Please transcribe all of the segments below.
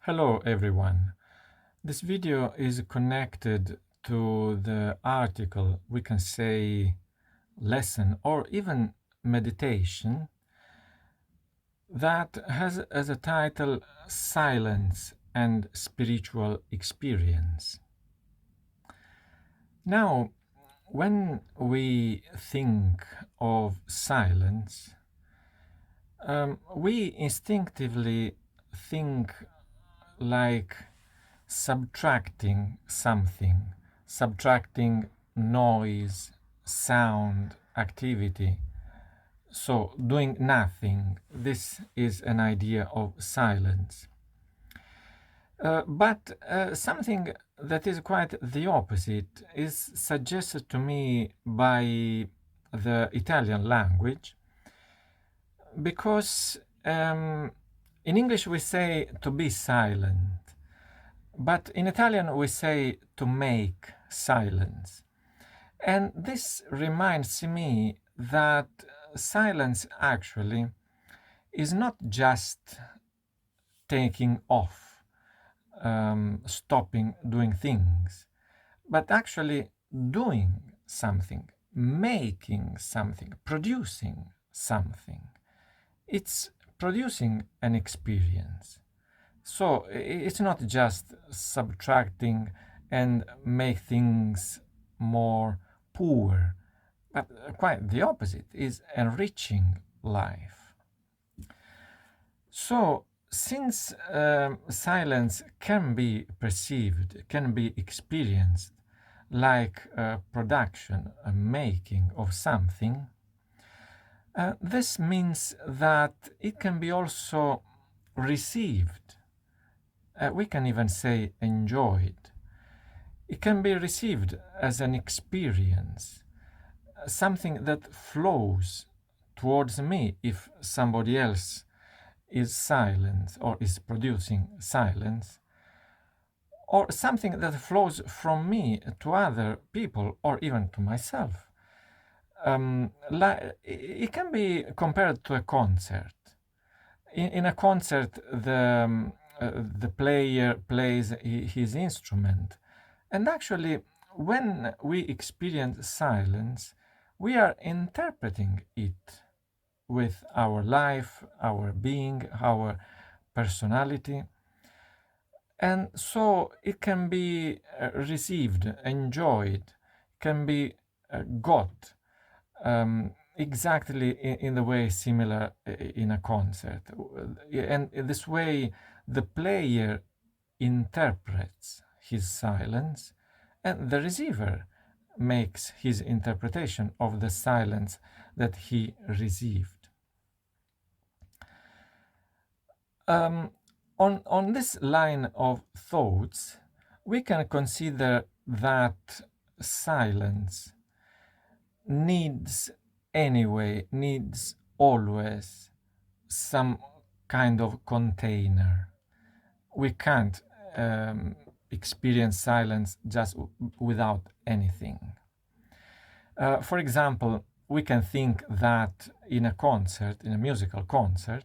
Hello everyone. This video is connected to the article, we can say lesson or even meditation, that has as a title Silence and Spiritual Experience. Now, when we think of silence, we instinctively think like subtracting something, subtracting noise, sound, activity. So, doing nothing. This is an idea of silence. But something that is quite the opposite is suggested to me by the Italian language, because in English we say to be silent, but in Italian we say to make silence. And this reminds me that silence actually is not just taking off, stopping doing things, but actually doing something, making something, producing something. It's producing an experience. So it's not just subtracting and make things more poor, but quite the opposite, is enriching life. So since silence can be perceived, can be experienced like a production, a making of something, this means that it can be also received. We can even say enjoyed. It can be received as an experience, something that flows towards me if somebody else is silent or is producing silence, or something that flows from me to other people or even to myself. It can be compared to a concert. In a concert, the player plays his instrument, and actually, when we experience silence, we are interpreting it with our life, our being, our personality. And so it can be received, enjoyed, can be got exactly in the way similar in a concert. And in this way, the player interprets his silence, and the receiver makes his interpretation of the silence that he received. On this line of thoughts, we can consider that silence needs needs always some kind of container. We can't experience silence just without anything. For example, we can think that in a concert, in a musical concert,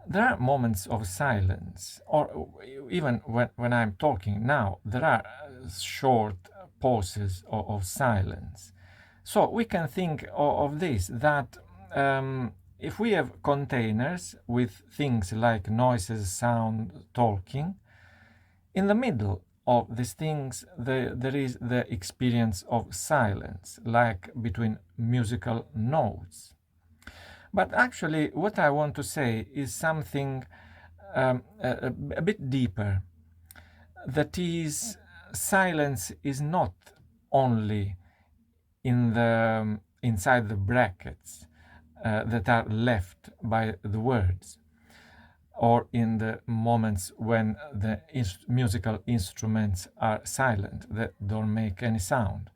there are moments of silence, or even when I'm talking now, there are short pauses of silence. So we can think of this, that if we have containers with things like noises, sound, talking, in the middle of these things there is the experience of silence, like between musical notes. But actually, what I want to say is something a bit deeper. That is, silence is not only inside the brackets that are left by the words, or in the moments when the musical instruments are silent, that don't make any sound.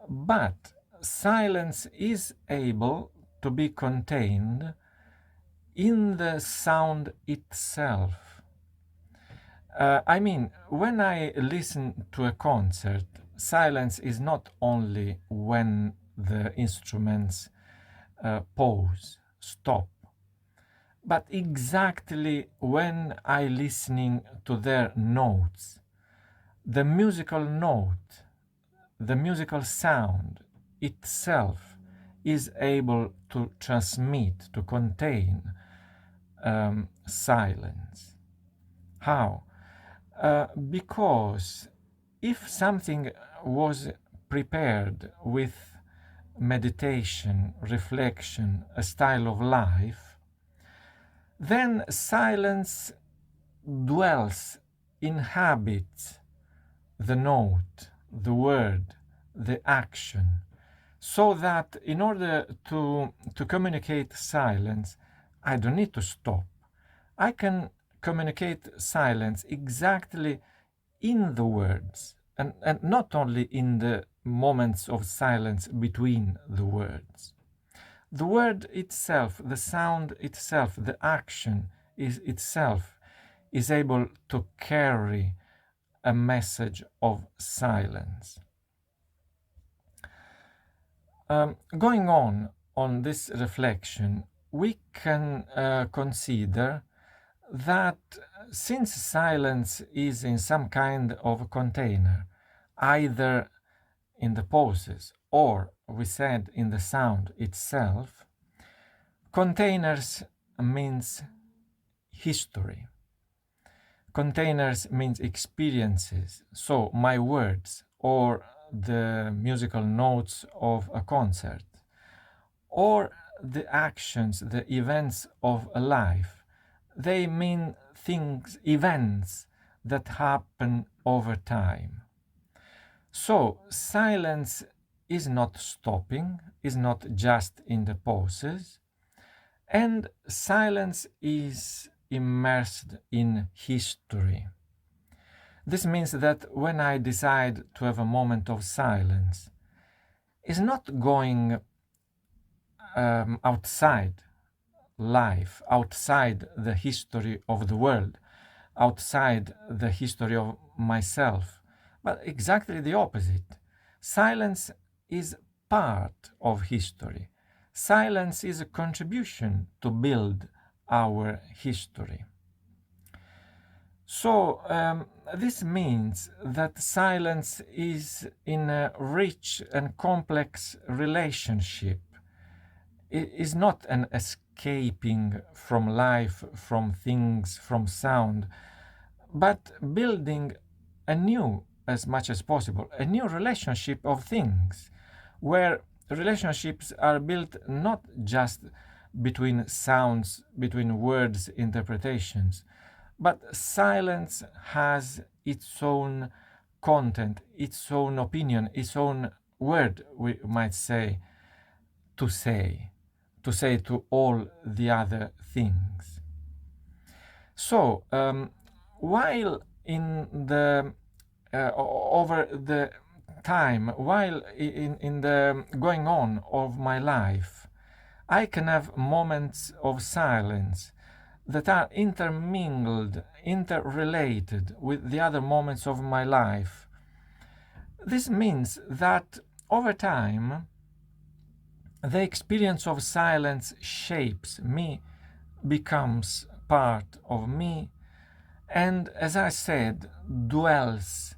But silence is able to be contained in the sound itself. I mean, when I listen to a concert, silence is not only when the instruments pause, stop, but exactly when I listening to their notes, the musical note, the musical sound itself is able to transmit, to contain silence. How? Because if something was prepared with meditation, reflection, a style of life, then silence dwells, inhabits the note, the word, the action, so that in order to communicate silence, I don't need to stop. I can communicate silence exactly in the words, and not only in the moments of silence between the words. The word itself, the sound itself, the action is itself is able to carry a message of silence. Going on this reflection, we can consider that since silence is in some kind of container, either in the poses or we said in the sound itself, containers means history. Containers means experiences. So my words or the musical notes of a concert or the actions, the events of a life, they mean things, events that happen over time. So silence is not stopping, is not just in the pauses, and silence is immersed in history. This means that when I decide to have a moment of silence, it's not going outside life, outside the history of the world, outside the history of myself, but exactly the opposite. Silence is part of history. Silence is a contribution to build our history. So this means that silence is in a rich and complex relationship. It is not an escaping from life, from things, from sound, but building a new, as much as possible, a new relationship of things, where relationships are built not just between sounds, between words, interpretations, but silence has its own content, its own opinion, its own word, we might say, to say, to say to all the other things. So, while in the over the time, while in the going on of my life, I can have moments of silence that are intermingled, interrelated with the other moments of my life. This means that over time, the experience of silence shapes me, becomes part of me, and as I said, dwells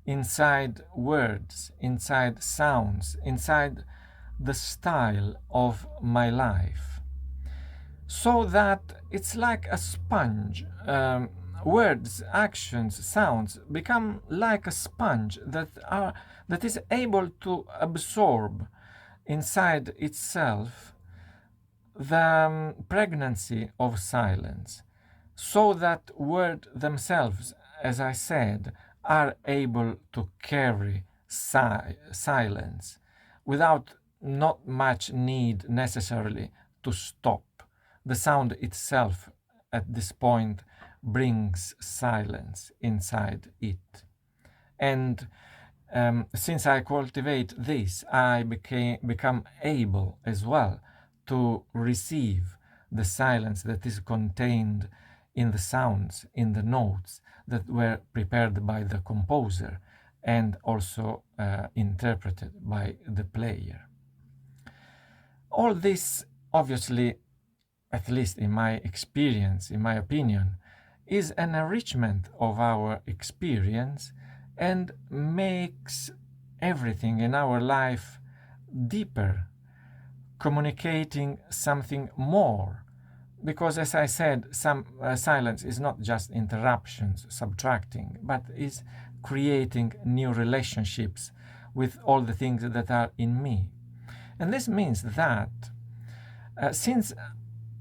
inside words, inside sounds, inside the style of my life. So that it's like a sponge. Words, actions, sounds become like a sponge that is able to absorb inside itself the pregnancy of silence, so that words themselves, as I said, are able to carry silence without not much need necessarily to stop. The sound itself at this point brings silence inside it. And since I cultivate this, I become able as well to receive the silence that is contained in the sounds, in the notes that were prepared by the composer and also interpreted by the player. All this obviously at least in my experience, in my opinion, is an enrichment of our experience and makes everything in our life deeper, communicating something more. Because, as I said, some silence is not just interruptions, subtracting, but is creating new relationships with all the things that are in me. And this means that since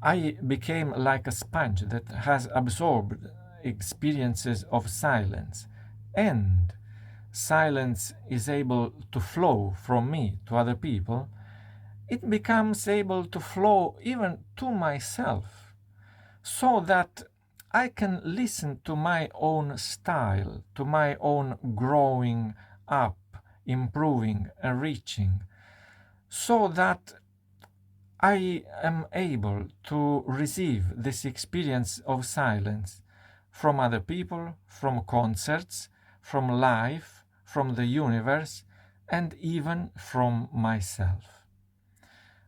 I became like a sponge that has absorbed experiences of silence, and silence is able to flow from me to other people, it becomes able to flow even to myself, so that I can listen to my own style, to my own growing up, improving, enriching, so that I am able to receive this experience of silence from other people, from concerts, from life, from the universe, and even from myself.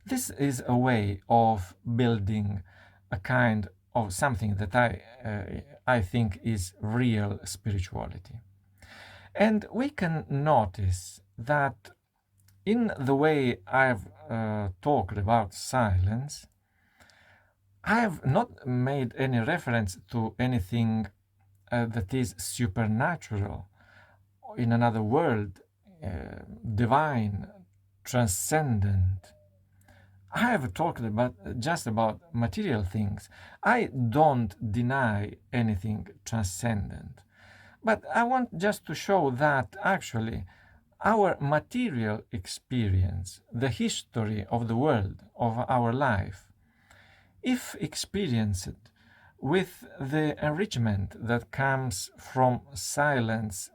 This is a way of building a kind of something that I think is real spirituality. And we can notice that in the way I've talked about silence, I have not made any reference to anything that is supernatural, in another world, divine, transcendent. I have talked about just about material things. I don't deny anything transcendent, but I want just to show that actually our material experience, the history of the world, of our life, if experienced with the enrichment that comes from silence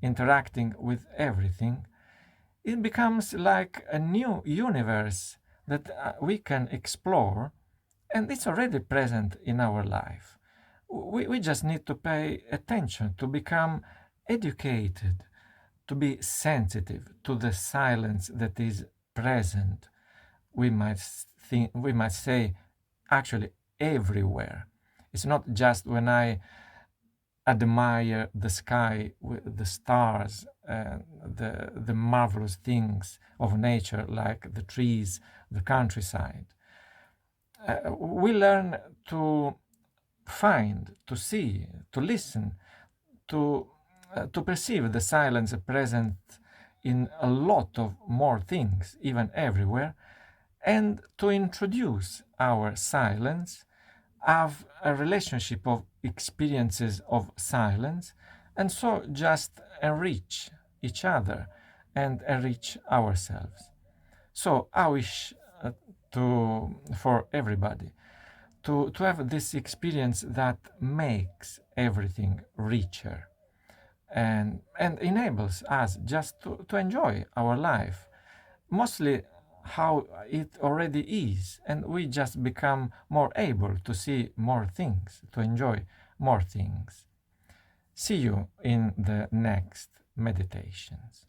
interacting with everything, it becomes like a new universe that we can explore, and it's already present in our life. We just need to pay attention, to become educated, to be sensitive to the silence that is present. We might say, actually everywhere. It's not just when I admire the sky with the stars and the marvelous things of nature like the trees, the countryside. We learn to find, to see, to listen, to perceive the silence present in a lot of more things, even everywhere, and to introduce our silence, have a relationship of experiences of silence, and so just enrich each other and enrich ourselves. So I wish for everybody to have this experience that makes everything richer and enables us just to enjoy our life, mostly how it already is, and we just become more able to see more things, to enjoy more things. See you in the next meditations.